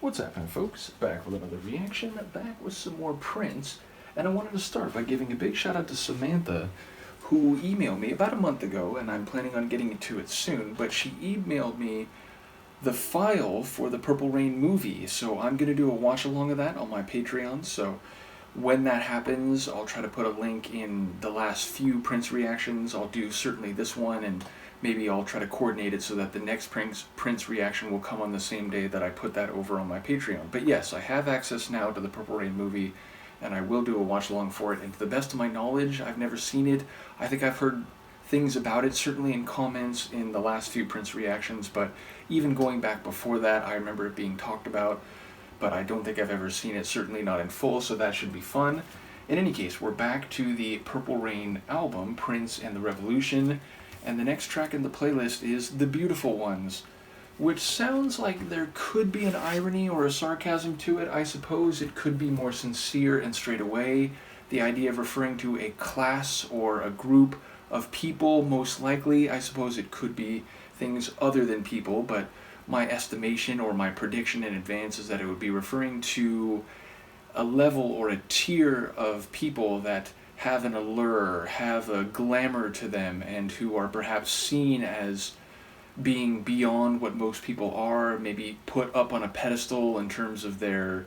What's happening, folks? Back with another reaction, back with some more prints, and I wanted to start by giving a big shout out to Samantha, who emailed me about a month ago, and I'm planning on getting to it soon, but she emailed me the file for the Purple Rain movie, so I'm going to do a watch along of that on my Patreon, so when that happens, I'll try to put a link in the last few Prince reactions. I'll do certainly this one, and maybe I'll try to coordinate it so that the next Prince reaction will come on the same day that I put that over on my Patreon. But yes, I have access now to the Purple Rain movie, and I will do a watch along for it. And to the best of my knowledge, I've never seen it. I think I've heard things about it, certainly in comments in the last few Prince reactions, but even going back before that, I remember it being talked about, but I don't think I've ever seen it, certainly not in full, so that should be fun. In any case, we're back to the Purple Rain album, Prince and the Revolution, and the next track in the playlist is The Beautiful Ones, which sounds like there could be an irony or a sarcasm to it. I suppose it could be more sincere and straight away. The idea of referring to a class or a group of people, most likely. I suppose it could be things other than people, but my estimation or my prediction in advance is that it would be referring to a level or a tier of people that have an allure, have a glamour to them, and who are perhaps seen as being beyond what most people are, maybe put up on a pedestal in terms of their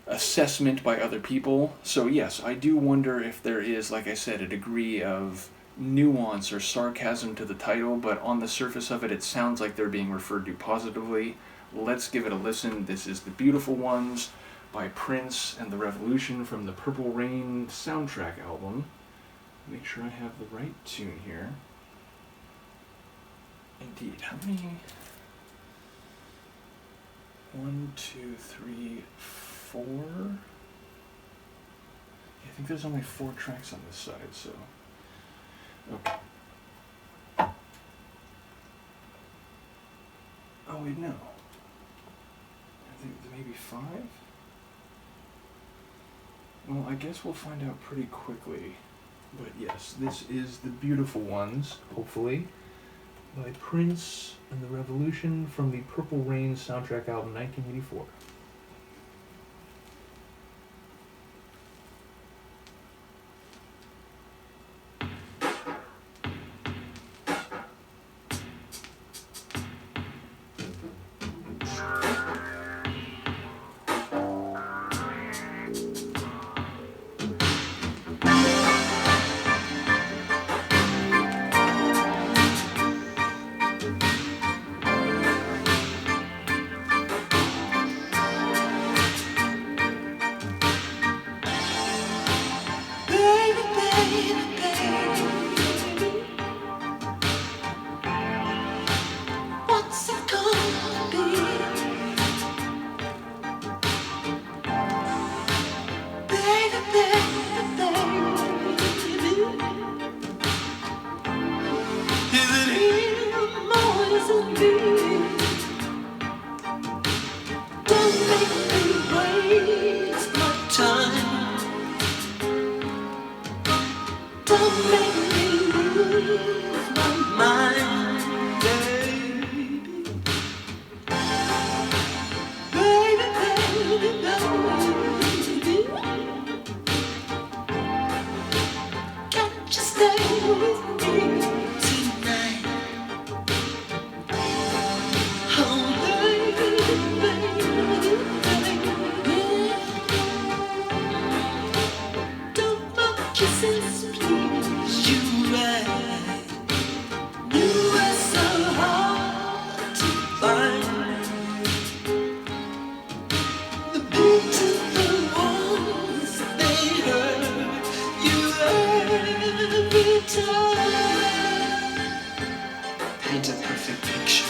assessment by other people. So yes, I do wonder if there is, like I said, a degree of nuance or sarcasm to the title, but on the surface of it, it sounds like they're being referred to positively. Let's give it a listen. This is The Beautiful Ones by Prince and the Revolution from the Purple Rain soundtrack album. Make sure I have the right tune here. Indeed. How many? 1, 2, 3, 4? I think there's only 4 tracks on this side, so... Okay. Oh wait, no. I think maybe 5? Well, I guess we'll find out pretty quickly. But yes, this is The Beautiful Ones, hopefully, by Prince and the Revolution from the Purple Rain soundtrack album, 1984. Paint a perfect picture.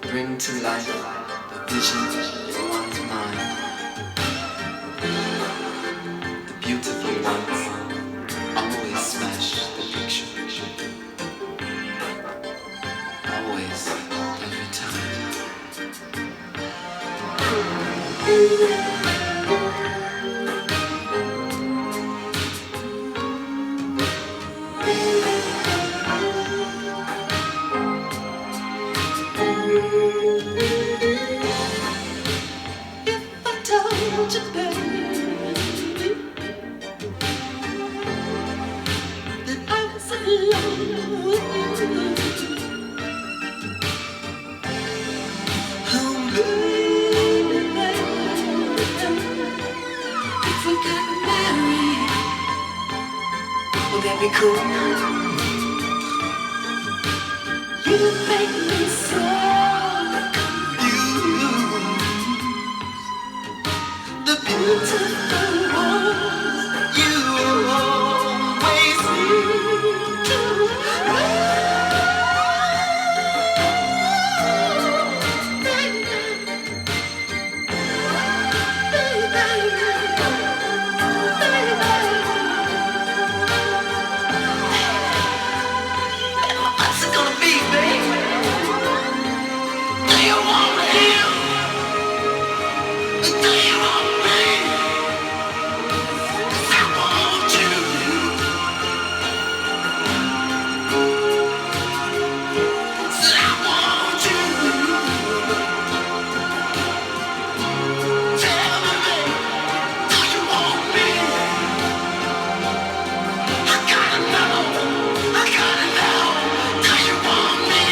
Bring to life the vision in one's mind. The beautiful ones always smash the picture. Always, every time. If I told you, baby, that I was in love with you, oh baby, if we got married, would that be cool? You make me so confused. The beautiful ones you always seem to what's it gonna be, baby? Do you want him? Do you want me? 'Cause I want you. 'Cause I want you. Tell me, baby, do you want me? I gotta know. I gotta know. Do you want me?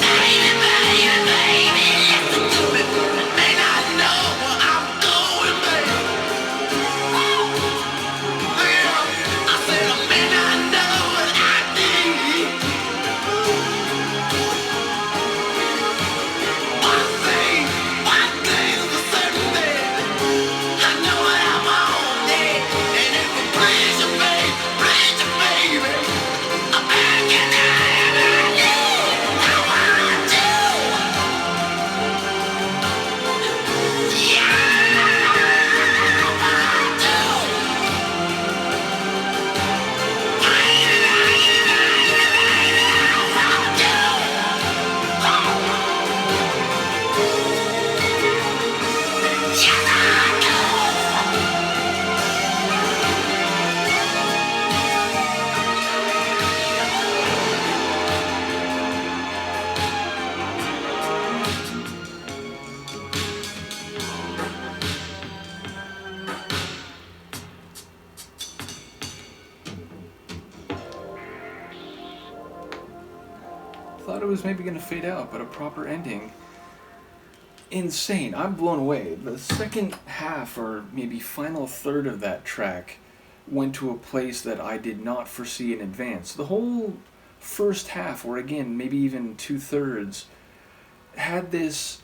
Baby, baby, baby, listen to me. May not know where I'm going, baby. Yeah, I said I may not know what I need. One thing's for certain, baby. I know what I want, yeah. And if it please you, baby, I'm begging you. I want you. Thought it was maybe gonna fade out, but a proper ending. Insane. I'm blown away. The second half, or maybe final third of that track, went to a place that I did not foresee in advance. The whole first half, or again, maybe even 2/3, had this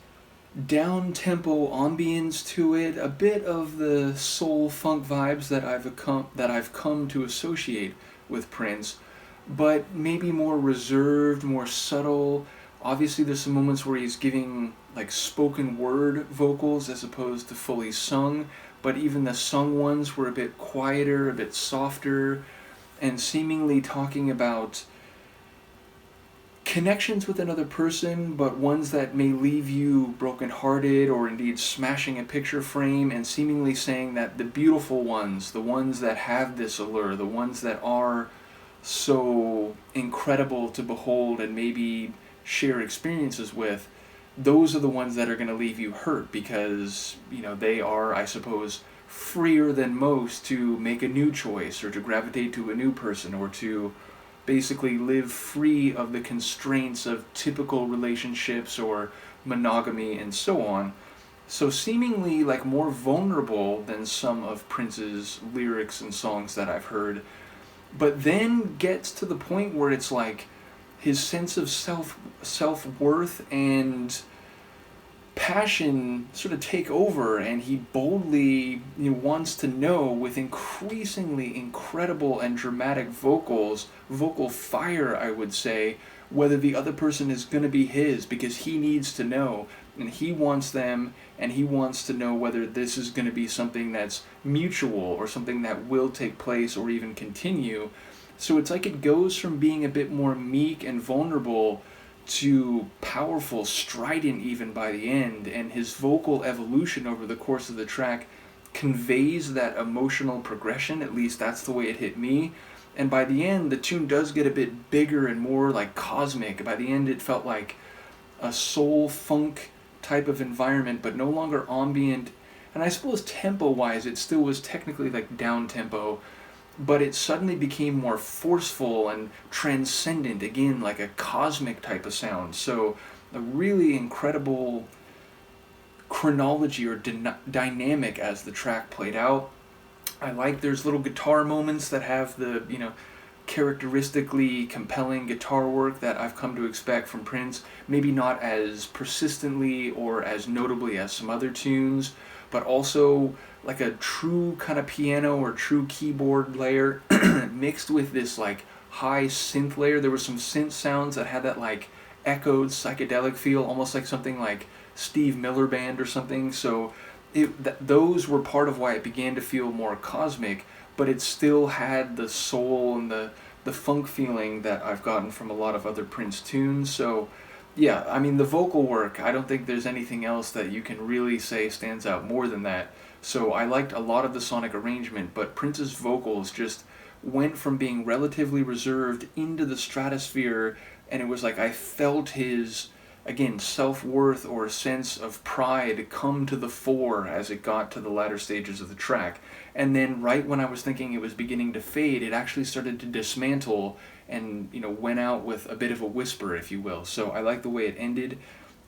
down-tempo ambience to it, a bit of the soul funk vibes that I've come to associate with Prince, but maybe more reserved, more subtle. Obviously, there's some moments where he's giving like spoken word vocals as opposed to fully sung, but even the sung ones were a bit quieter, a bit softer, and seemingly talking about connections with another person, but ones that may leave you brokenhearted or indeed smashing a picture frame, and seemingly saying that the beautiful ones, the ones that have this allure, the ones that are so incredible to behold and maybe share experiences with, those are the ones that are going to leave you hurt because, you know, they are, I suppose, freer than most to make a new choice or to gravitate to a new person or to basically live free of the constraints of typical relationships or monogamy and so on. So seemingly like more vulnerable than some of Prince's lyrics and songs that I've heard, but then gets to the point where it's like his sense of self-worth and passion sort of take over, and he boldly wants to know with increasingly incredible and dramatic vocal fire, I would say, whether the other person is going to be his, because he needs to know, and he wants them, and he wants to know whether this is going to be something that's mutual or something that will take place or even continue. So it's like it goes from being a bit more meek and vulnerable to powerful, strident even by the end, and his vocal evolution over the course of the track conveys that emotional progression. At least that's the way it hit me. And by the end, the tune does get a bit bigger and more like cosmic. By the end, it felt like a soul funk type of environment, but no longer ambient. And I suppose tempo wise, it still was technically like down tempo, but it suddenly became more forceful and transcendent, again, like a cosmic type of sound. So, a really incredible chronology or dynamic as the track played out. I like there's little guitar moments that have the, characteristically compelling guitar work that I've come to expect from Prince. Maybe not as persistently or as notably as some other tunes, but also like a true kind of piano or true keyboard layer mixed with this like high synth layer. There were some synth sounds that had that like echoed psychedelic feel, almost like something like Steve Miller Band or something. So those were part of why it began to feel more cosmic, but it still had the soul and the funk feeling that I've gotten from a lot of other Prince tunes. So yeah, I mean the vocal work, I don't think there's anything else that you can really say stands out more than that. So I liked a lot of the sonic arrangement, but Prince's vocals just went from being relatively reserved into the stratosphere, and it was like I felt his, again, self-worth or sense of pride come to the fore as it got to the latter stages of the track. And then right when I was thinking it was beginning to fade, it actually started to dismantle and, went out with a bit of a whisper, if you will. So I like the way it ended.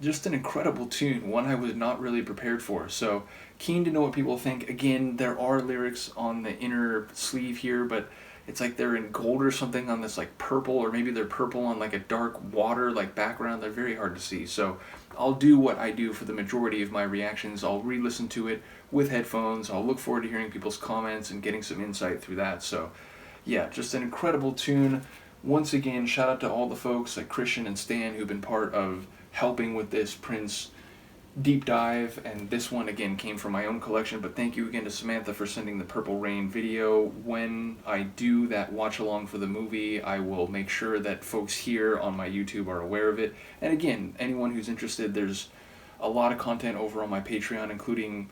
Just an incredible tune, one I was not really prepared for. So keen to know what people think. Again, there are lyrics on the inner sleeve here, but it's like they're in gold or something on this like purple, or maybe they're purple on like a dark water like background. They're very hard to see. So I'll do what I do for the majority of my reactions. I'll re-listen to it with headphones. I'll look forward to hearing people's comments and getting some insight through that. So yeah, just an incredible tune. Once again, shout out to all the folks like Christian and Stan who've been part of helping with this Prince deep dive, and this one again came from my own collection, but thank you again to Samantha for sending the Purple Rain video. When I do that watch along for the movie, I will make sure that folks here on my YouTube are aware of it. And again, anyone who's interested, there's a lot of content over on my Patreon, including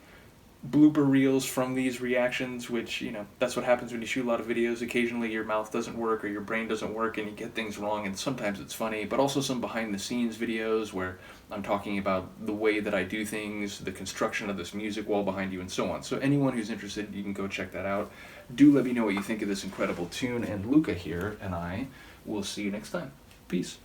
blooper reels from these reactions, which, that's what happens when you shoot a lot of videos. Occasionally your mouth doesn't work or your brain doesn't work and you get things wrong, and sometimes it's funny, but also some behind the scenes videos where I'm talking about the way that I do things, the construction of this music wall behind you, and so on. So anyone who's interested, you can go check that out. Do let me know what you think of this incredible tune, and Luca here and I will see you next time. Peace.